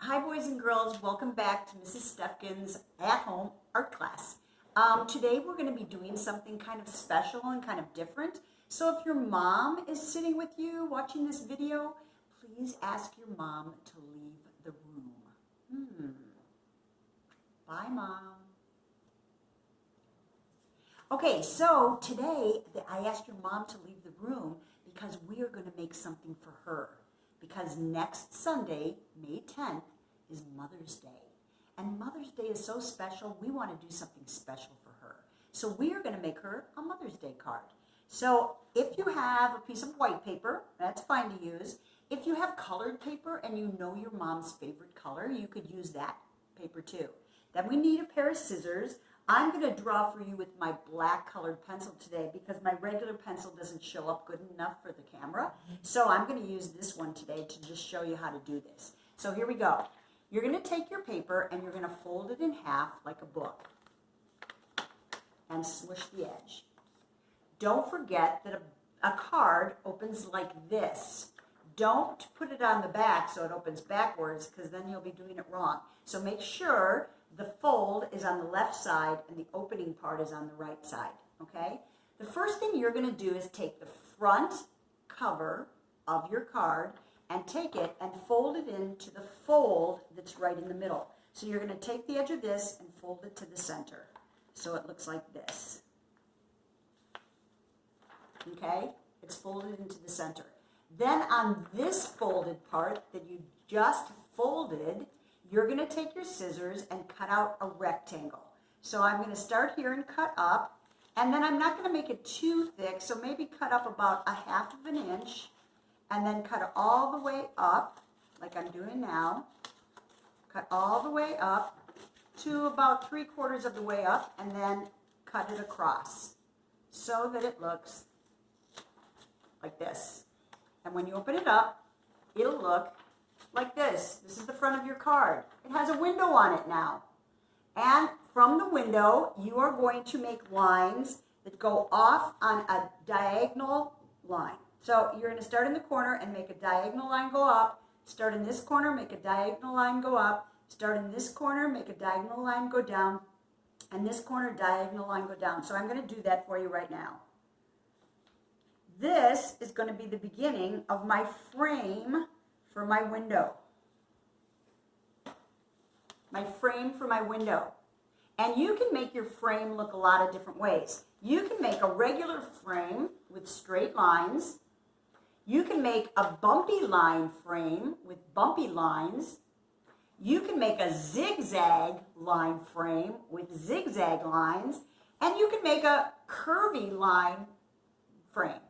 Hi boys and girls, welcome back to Mrs. Steffgen's at-home art class. Today we're going to be doing something kind of special and kind of different. So if your mom is sitting with you watching this video, please ask your mom to leave the room. Bye, Mom. Okay, so today I asked your mom to leave the room because we are going to make something for her. Because next Sunday, May 10th, is Mother's Day. And Mother's Day is so special, we want to do something special for her. So we are going to make her a Mother's Day card. So if you have a piece of white paper, that's fine to use. If you have colored paper and you know your mom's favorite color, you could use that paper too. Then we need a pair of scissors. I'm going to draw for you with my black colored pencil today because my regular pencil doesn't show up good enough for the camera. So I'm going to use this one today to just show you how to do this. So here we go. You're going to take your paper and you're going to fold it in half like a book and smush the edge. Don't forget that a card opens like this. Don't put it on the back so it opens backwards because then you'll be doing it wrong. So make sure the fold is on the left side and the opening part is on the right side, okay? The first thing you're going to do is take the front cover of your card and take it and fold it into the fold that's right in the middle. So you're going to take the edge of this and fold it to the center. So it looks like this. Okay? It's folded into the center. Then on this folded part that you just folded, you're going to take your scissors and cut out a rectangle. So I'm going to start here and cut up, and then I'm not going to make it too thick, so maybe cut up about 1/2 inch, and then cut it all the way up, like I'm doing now. Cut all the way up to about 3/4 of the way up, and then cut it across so that it looks like this. And when you open it up, it'll look like this. This is the front of your card. It has a window on it now. And from the window, you are going to make lines that go off on a diagonal line. So you're going to start in the corner and make a diagonal line go up. Start in this corner, make a diagonal line go up. Start in this corner, make a diagonal line go down. And this corner, diagonal line go down. So I'm going to do that for you right now. This is going to be the beginning of my frame for my window. My frame for my window. And you can make your frame look a lot of different ways. You can make a regular frame with straight lines. You can make a bumpy line frame with bumpy lines. You can make a zigzag line frame with zigzag lines. And you can make a curvy line frame.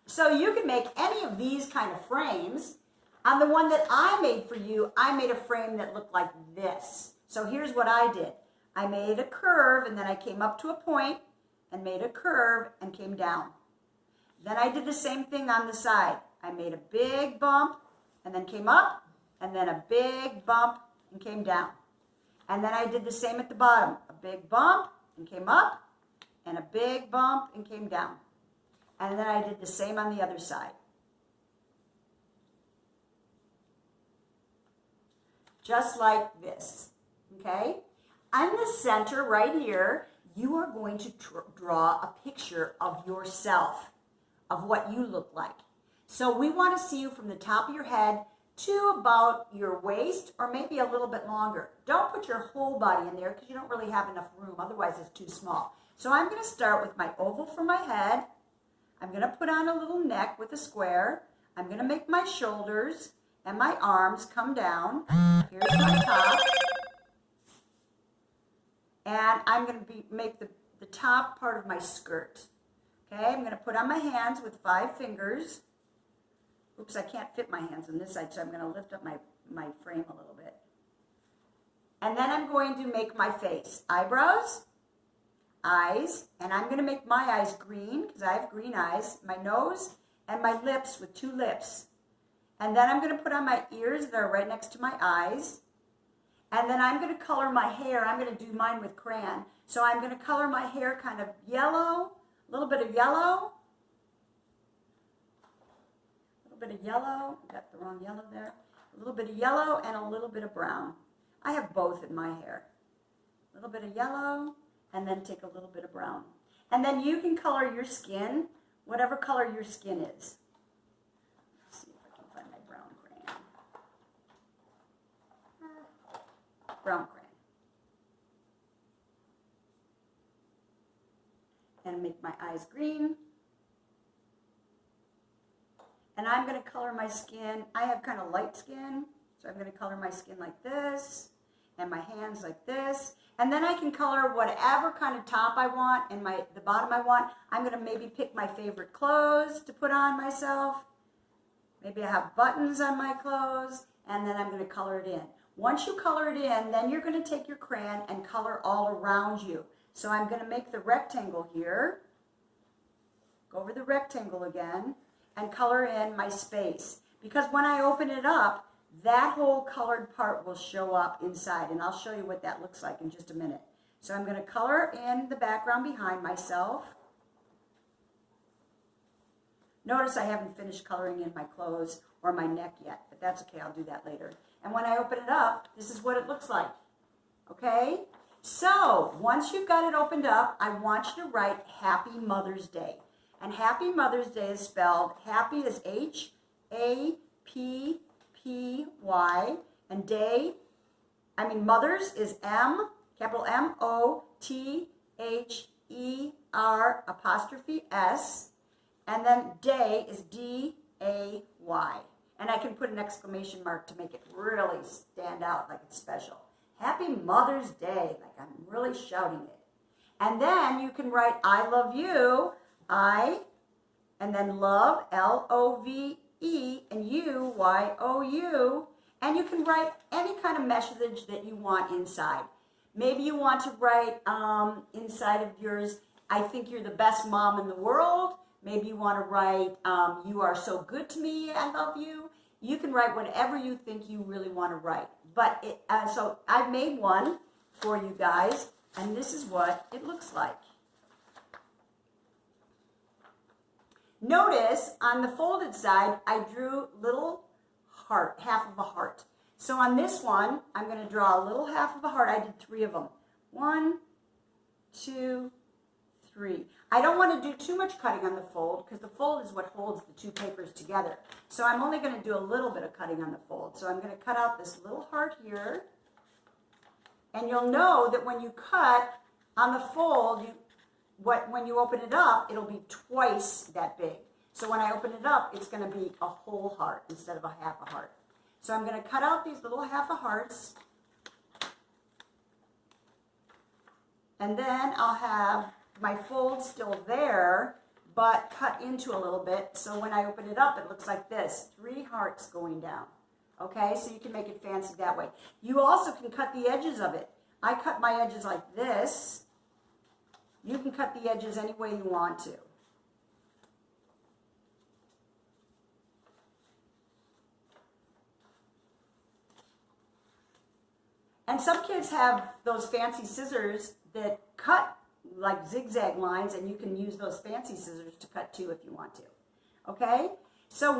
So you can make any of these kind of frames. On the one that I made for you, I made a frame that looked like this. So here's what I did. I made a curve and then I came up to a point and made a curve and came down. Then I did the same thing on the side. I made a big bump and then came up and then a big bump and came down. And then I did the same at the bottom. A big bump and came up and a big bump and came down. And then I did the same on the other side. Just like this, okay? On the center right here, you are going to draw a picture of yourself, of what you look like. So we want to see you from the top of your head to about your waist or maybe a little bit longer. Don't put your whole body in there because you don't really have enough room, otherwise it's too small. So I'm going to start with my oval for my head. I'm going to put on a little neck with a square. I'm going to make my shoulders and my arms come down. Here's my top. And I'm going to make the top part of my skirt. Okay, I'm going to put on my hands with 5 fingers. Oops, I can't fit my hands on this side, so I'm going to lift up my frame a little bit. And then I'm going to make my face. Eyebrows, eyes, and I'm going to make my eyes green because I have green eyes. My nose and my lips with 2 lips. And then I'm going to put on my ears that are right next to my eyes. And then I'm going to color my hair. I'm going to do mine with crayon. So I'm going to color my hair kind of yellow, a little bit of yellow. A little bit of yellow. Got the wrong yellow there. little bit of yellow and a little bit of brown. I have both in my hair. A little bit of yellow and then take a little bit of brown. And then you can color your skin, whatever color your skin is. Let's see if I can find my brown crayon. Brown crayon. And make my eyes green. And I'm going to color my skin. I have kind of light skin, so I'm going to color my skin like this, and my hands like this. And then I can color whatever kind of top I want and the bottom I want. I'm going to maybe pick my favorite clothes to put on myself. Maybe I have buttons on my clothes, and then I'm going to color it in. Once you color it in, then you're going to take your crayon and color all around you. So I'm going to make the rectangle here. Go over the rectangle again and color in my space. Because when I open it up, that whole colored part will show up inside, and I'll show you what that looks like in just a minute. So I'm going to color in the background behind myself. Notice I haven't finished coloring in my clothes or my neck yet, but that's okay, I'll do that later. And when I open it up, this is what it looks like. Okay? So, once you've got it opened up, I want you to write Happy Mother's Day. And Happy Mother's Day is spelled, happy is H-A-P-P-Y, and day, mothers is M, capital M-O-T-H-E-R apostrophe S, and then day is D-A-Y. And I can put an exclamation mark to make it really stand out like it's special. Happy Mother's Day, like I'm really shouting it. And then you can write I love you, I, and then love, L-O-V-E, and you, Y-O-U, and you can write any kind of message that you want inside. Maybe you want to write inside of yours, I think you're the best mom in the world. Maybe you want to write, you are so good to me, I love you. You can write whatever you think you really want to write. But so I've made one for you guys, and this is what it looks like. Notice on the folded side, I drew little heart, half of a heart. So on this one, I'm going to draw a little half of a heart. I did 3 of them. 1, 2, 3. I don't want to do too much cutting on the fold because the fold is what holds the 2 papers together. So I'm only going to do a little bit of cutting on the fold. So I'm going to cut out this little heart here. And you'll know that when you cut on the fold, when you open it up, it'll be twice that big. So when I open it up, it's going to be a whole heart instead of a half a heart. So I'm going to cut out these little half a hearts. And then I'll have my fold still there, but cut into a little bit. So when I open it up, it looks like this, 3 hearts going down. Okay, so you can make it fancy that way. You also can cut the edges of it. I cut my edges like this. You can cut the edges any way you want to. And some kids have those fancy scissors that cut like zigzag lines, and you can use those fancy scissors to cut too if you want to. Okay? So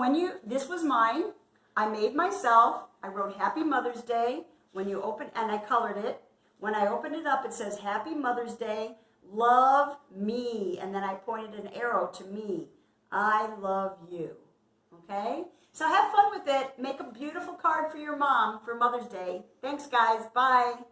this was mine. I made myself. I wrote Happy Mother's Day. When you open, and I colored it. When I opened it up, it says Happy Mother's Day, love me. And then I pointed an arrow to me. I love you. Okay? So have fun with it. Make a beautiful card for your mom for Mother's Day. Thanks, guys. Bye.